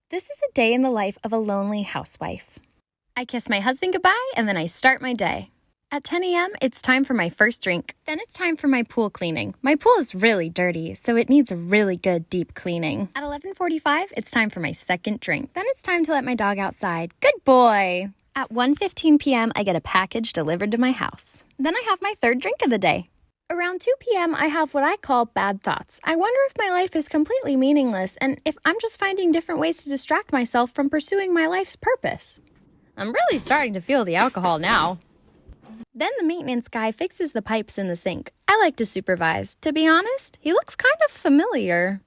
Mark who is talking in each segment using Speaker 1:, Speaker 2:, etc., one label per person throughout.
Speaker 1: This is a day in the life of a lonely housewife. I kiss my husband goodbye and then I start my day. At 10 a.m., it's time for my first drink. Then it's time for my pool cleaning. My pool is really dirty, so it needs a really good deep cleaning. At 11:45, it's time for my second drink. Then it's time to let my dog outside. Good boy! At 1:15 p.m., I get a package delivered to my house. Then I have my third drink of the day. Around 2 p.m., I have what I call bad thoughts. I wonder if my life is completely meaningless and if I'm just finding different ways to distract myself from pursuing my life's purpose. I'm really starting to feel the alcohol now. Then the maintenance guy fixes the pipes in the sink. I like to supervise. To be honest, he looks kind of familiar.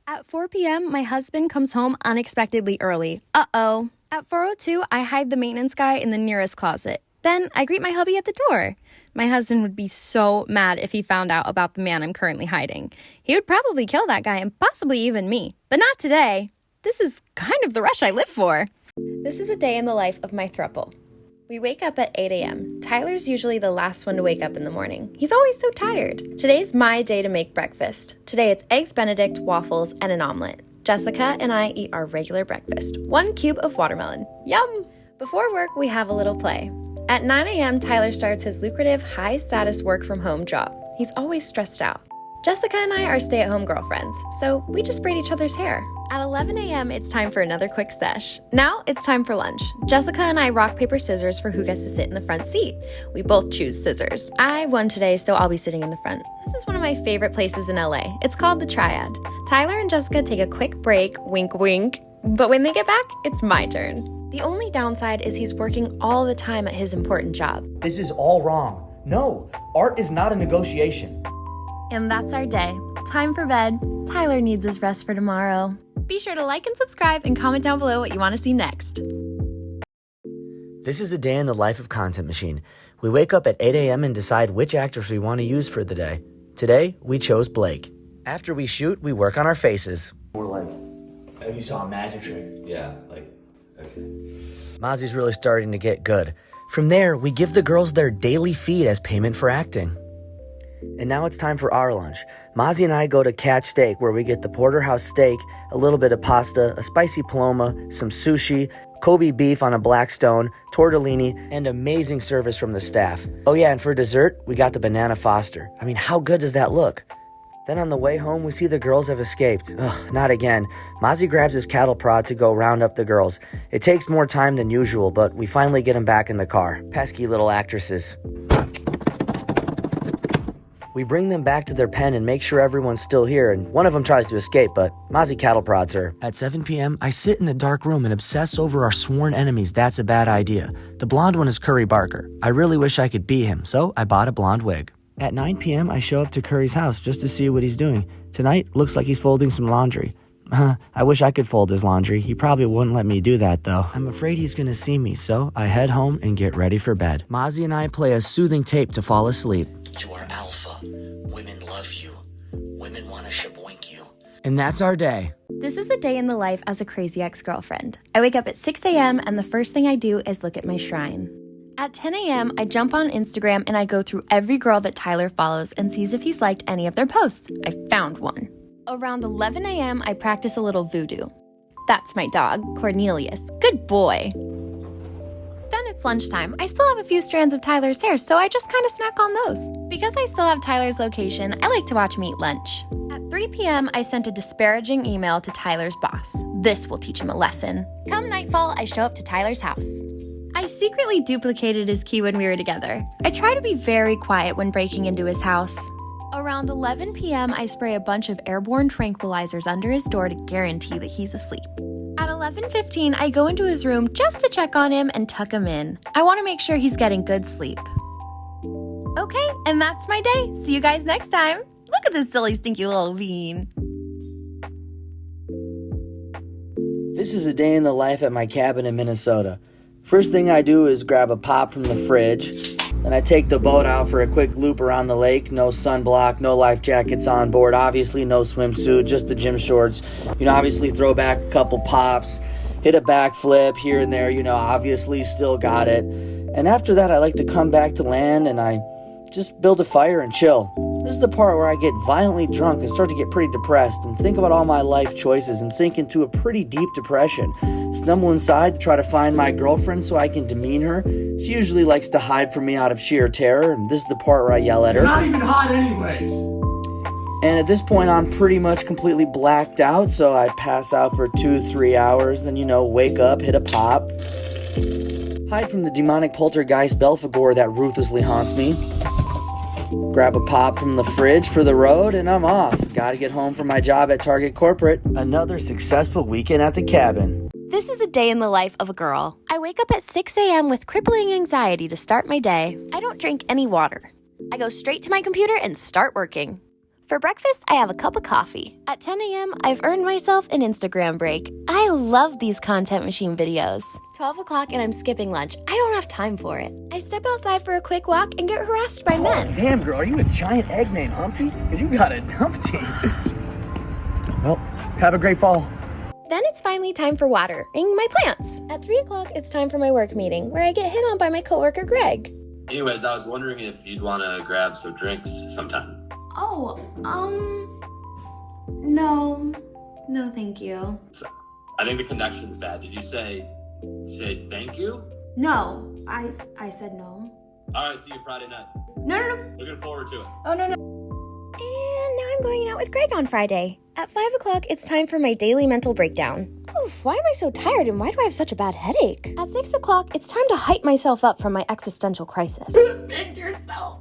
Speaker 1: At 4 p.m., my husband comes home unexpectedly early. Uh-oh. At 4:02, I hide the maintenance guy in the nearest closet. Then I greet my hubby at the door. My husband would be so mad if he found out about the man I'm currently hiding. He would probably kill that guy and possibly even me. But not today. This is kind of the rush I live for. This is a day in the life of my throuple. We wake up at 8 a.m. Tyler's usually the last one to wake up in the morning. He's always so tired. Today's my day to make breakfast. Today it's Eggs Benedict, waffles, and an omelet. Jessica and I eat our regular breakfast. 1 cube of watermelon. Yum! Before work, we have a little play. At 9 a.m., Tyler starts his lucrative, high-status work-from-home job. He's always stressed out. Jessica and I are stay-at-home girlfriends, so we just braid each other's hair. At 11 a.m., it's time for another quick sesh. Now it's time for lunch. Jessica and I rock, paper, scissors for who gets to sit in the front seat. We both choose scissors. I won today, so I'll be sitting in the front. This is one of my favorite places in LA. It's called the Triad. Tyler and Jessica take a quick break, wink, wink. But when they get back, it's my turn. The only downside is he's working all the time at his important job.
Speaker 2: This is all wrong. No, art is not a negotiation.
Speaker 1: And that's our day. Time for bed. Tyler needs his rest for tomorrow. Be sure to like and subscribe and comment down below what you want to see next.
Speaker 3: This is a day in the life of Content Machine. We wake up at 8 a.m. and decide which actors we want to use for the day. Today, we chose Blake. After we shoot, we work on our faces.
Speaker 2: We're like, oh, you saw a magic trick.
Speaker 4: Yeah, like, okay.
Speaker 3: Mozzie's really starting to get good. From there, we give the girls their daily feed as payment for acting. And now it's time for our lunch. Mozzie and I go to Catch Steak, where we get the porterhouse steak, a little bit of pasta, a spicy paloma, some sushi, Kobe beef on a Blackstone, tortellini, and amazing service from the staff. Oh yeah, and for dessert, we got the banana Foster. I mean, how good does that look? Then on the way home, we see the girls have escaped. Ugh, not again. Mozzie grabs his cattle prod to go round up the girls. It takes more time than usual, but we finally get them back in the car. Pesky little actresses. We bring them back to their pen and make sure everyone's still here, and one of them tries to escape, but Mozzie cattle prods her. At 7 p.m., I sit in a dark room and obsess over our sworn enemies. That's a bad idea. The blonde one is Curry Barker. I really wish I could be him, so I bought a blonde wig. At 9 p.m., I show up to Curry's house just to see what he's doing. Tonight, looks like he's folding some laundry. I wish I could fold his laundry. He probably wouldn't let me do that, though. I'm afraid he's gonna see me, so I head home and get ready for bed. Mozzie and I play a soothing tape to fall asleep.
Speaker 5: You are alpha. Women love you. Women want to shaboink you.
Speaker 3: And that's our day.
Speaker 1: This is a day in the life as a crazy ex-girlfriend. I wake up at 6 a.m. and the first thing I do is look at my shrine. At 10 a.m., I jump on Instagram and I go through every girl that Tyler follows and sees if he's liked any of their posts. I found one. Around 11 a.m., I practice a little voodoo. That's my dog, Cornelius. Good boy. Then it's lunchtime. I still have a few strands of Tyler's hair, so I just kind of snack on those. Because I still have Tyler's location, I like to watch him eat lunch. At 3 p.m., I sent a disparaging email to Tyler's boss. This will teach him a lesson. Come nightfall, I show up to Tyler's house. I secretly duplicated his key when we were together. I try to be very quiet when breaking into his house. Around 11 p.m., I spray a bunch of airborne tranquilizers under his door to guarantee that he's asleep. At 11:15, I go into his room just to check on him and tuck him in. I want to make sure he's getting good sleep. Okay, and that's my day. See you guys next time. Look at this silly, stinky little bean.
Speaker 3: This is a day in the life at my cabin in Minnesota. First thing I do is grab a pop from the fridge. Then I take the boat out for a quick loop around the lake. No sunblock, no life jackets on board. Obviously no swimsuit, just the gym shorts. Obviously throw back a couple pops, hit a backflip here and there. Obviously still got it. And after that, I like to come back to land and I just build a fire and chill. This is the part where I get violently drunk and start to get pretty depressed and think about all my life choices and sink into a pretty deep depression. Stumble inside to try to find my girlfriend so I can demean her. She usually likes to hide from me out of sheer terror, and this is the part where I yell at her.
Speaker 6: You're not even hot anyways.
Speaker 3: And at this point, I'm pretty much completely blacked out, so I pass out for 2-3 hours, then, wake up, hit a pop, hide from the demonic poltergeist Belphegor that ruthlessly haunts me, grab a pop from the fridge for the road, and I'm off. Gotta get home from my job at Target Corporate. Another successful weekend at the cabin.
Speaker 1: This is a day in the life of a girl. I wake up at 6 a.m. with crippling anxiety to start my day. I don't drink any water. I go straight to my computer and start working. For breakfast, I have a cup of coffee. At 10 a.m., I've earned myself an Instagram break. I love these content machine videos. It's 12 o'clock and I'm skipping lunch. I don't have time for it. I step outside for a quick walk and get harassed by men.
Speaker 2: Damn, girl, are you a giant egg named Humpty? Because you got a dumpty. Well, have a great fall.
Speaker 1: Then it's finally time for watering my plants. At 3 o'clock, it's time for my work meeting, where I get hit on by my coworker, Greg.
Speaker 4: Anyways, I was wondering if you'd want to grab some drinks sometime.
Speaker 1: Oh, no. No, thank you.
Speaker 4: So, I think the connection's bad. Did you say thank you?
Speaker 1: No, I said no.
Speaker 4: All right, see you Friday night.
Speaker 1: No.
Speaker 4: Looking forward to it.
Speaker 1: Oh, no. And now I'm going out with Greg on Friday. At 5 o'clock, it's time for my daily mental breakdown. Oof, why am I so tired and why do I have such a bad headache? At 6 o'clock, it's time to hype myself up from my existential crisis.
Speaker 7: Pick yourself.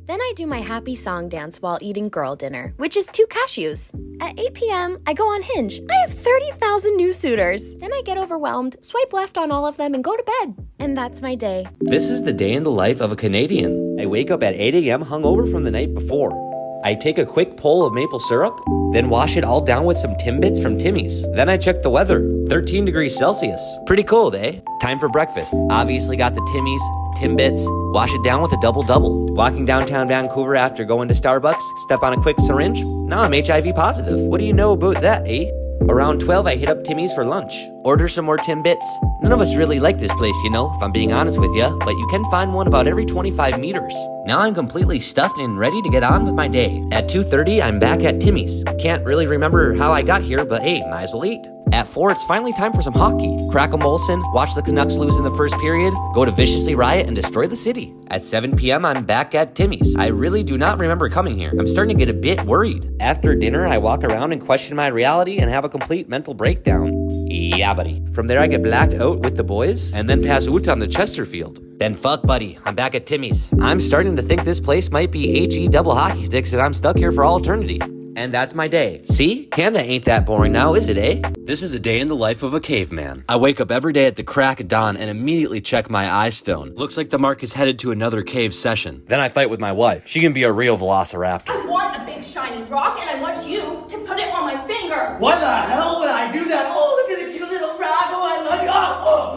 Speaker 1: Then I do my happy song dance while eating girl dinner, which is 2 cashews. At 8 p.m., I go on Hinge. I have 30,000 new suitors. Then I get overwhelmed, swipe left on all of them, and go to bed. And that's my day.
Speaker 8: This is the day in the life of a Canadian. I wake up at 8 a.m. hungover from the night before. I take a quick pull of maple syrup, then wash it all down with some Timbits from Timmy's. Then I check the weather, 13 degrees Celsius. Pretty cold, eh? Time for breakfast. Obviously got the Timmy's, Timbits, wash it down with a double-double. Walking downtown Vancouver after going to Starbucks, step on a quick syringe. Now I'm HIV positive. What do you know about that, eh? Around 12, I hit up Timmy's for lunch. Order some more Timbits. None of us really like this place, if I'm being honest with you, but you can find one about every 25 meters. Now I'm completely stuffed and ready to get on with my day. At 2:30, I'm back at Timmy's. Can't really remember how I got here, but hey, might as well eat. At 4, it's finally time for some hockey. Crack a Molson, watch the Canucks lose in the first period, go to viciously riot and destroy the city. At 7 p.m., I'm back at Timmy's. I really do not remember coming here. I'm starting to get a bit worried. After dinner, I walk around and question my reality and have a complete mental breakdown. Yeah, buddy. From there, I get blacked out with the boys and then pass out on the Chesterfield. Then fuck, buddy. I'm back at Timmy's. I'm starting to think this place might be HE double hockey sticks and I'm stuck here for all eternity. And that's my day. See? Canada ain't that boring now, is it, eh?
Speaker 9: This is a day in the life of a caveman. I wake up every day at the crack of dawn and immediately check my eye stone. Looks like the mark is headed to another cave session. Then I fight with my wife. She can be a real velociraptor.
Speaker 7: I want a big shiny rock and I want you to put it on my finger.
Speaker 6: Why the hell would I do that? Oh, look at the cute little rock. Oh, I love you. Oh.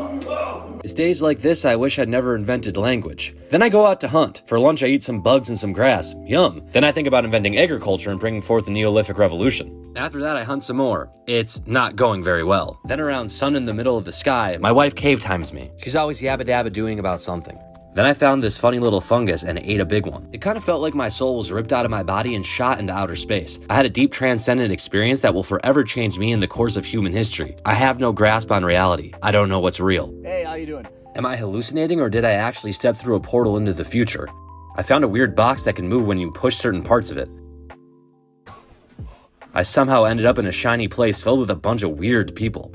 Speaker 9: It's days like this I wish I'd never invented language. Then I go out to hunt. For lunch I eat some bugs and some grass. Yum. Then I think about inventing agriculture and bringing forth the Neolithic Revolution. After that I hunt some more. It's not going very well. Then around sun in the middle of the sky, my wife cave times me. She's always yabba dabba doing about something. Then I found this funny little fungus and ate a big one. It kind of felt like my soul was ripped out of my body and shot into outer space. I had a deep transcendent experience that will forever change me in the course of human history. I have no grasp on reality. I don't know what's real.
Speaker 2: Hey, how you doing?
Speaker 9: Am I hallucinating or did I actually step through a portal into the future? I found a weird box that can move when you push certain parts of it. I somehow ended up in a shiny place filled with a bunch of weird people.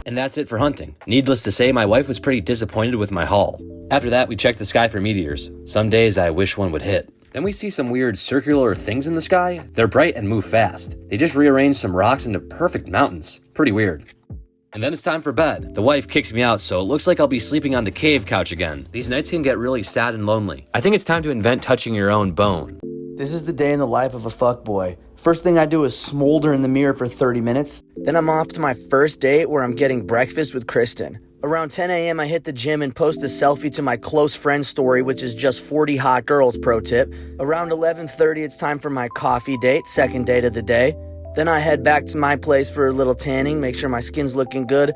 Speaker 9: And that's it for hunting. Needless to say, my wife was pretty disappointed with my haul. After that, we checked the sky for meteors. Some days I wish one would hit. Then we see some weird circular things in the sky. They're bright and move fast. They just rearranged some rocks into perfect mountains. Pretty weird. And then it's time for bed. The wife kicks me out, so it looks like I'll be sleeping on the cave couch again. These nights can get really sad and lonely. I think it's time to invent touching your own bone.
Speaker 3: This is the day in the life of a fuckboy. First thing I do is smolder in the mirror for 30 minutes. Then I'm off to my first date where I'm getting breakfast with Kristen. Around 10 a.m. I hit the gym and post a selfie to my close friend story, which is just 40 hot girls, pro tip. Around 11:30 it's time for my coffee date, second date of the day. Then I head back to my place for a little tanning, make sure my skin's looking good.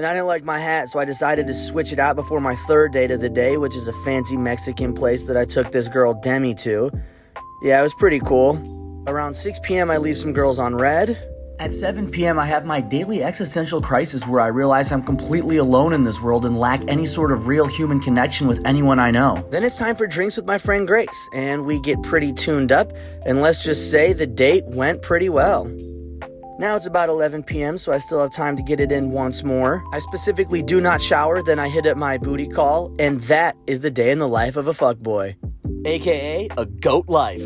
Speaker 3: And I didn't like my hat, so I decided to switch it out before my third date of the day, which is a fancy Mexican place that I took this girl Demi to. Yeah, it was pretty cool. Around 6 p.m. I leave some girls on red. At 7 p.m. I have my daily existential crisis where I realize I'm completely alone in this world and lack any sort of real human connection with anyone I know. Then it's time for drinks with my friend Grace, and we get pretty tuned up, and let's just say the date went pretty well. Now it's about 11 p.m., so I still have time to get it in once more. I specifically do not shower, then I hit up my booty call, and that is the day in the life of a fuckboy, aka a goat life.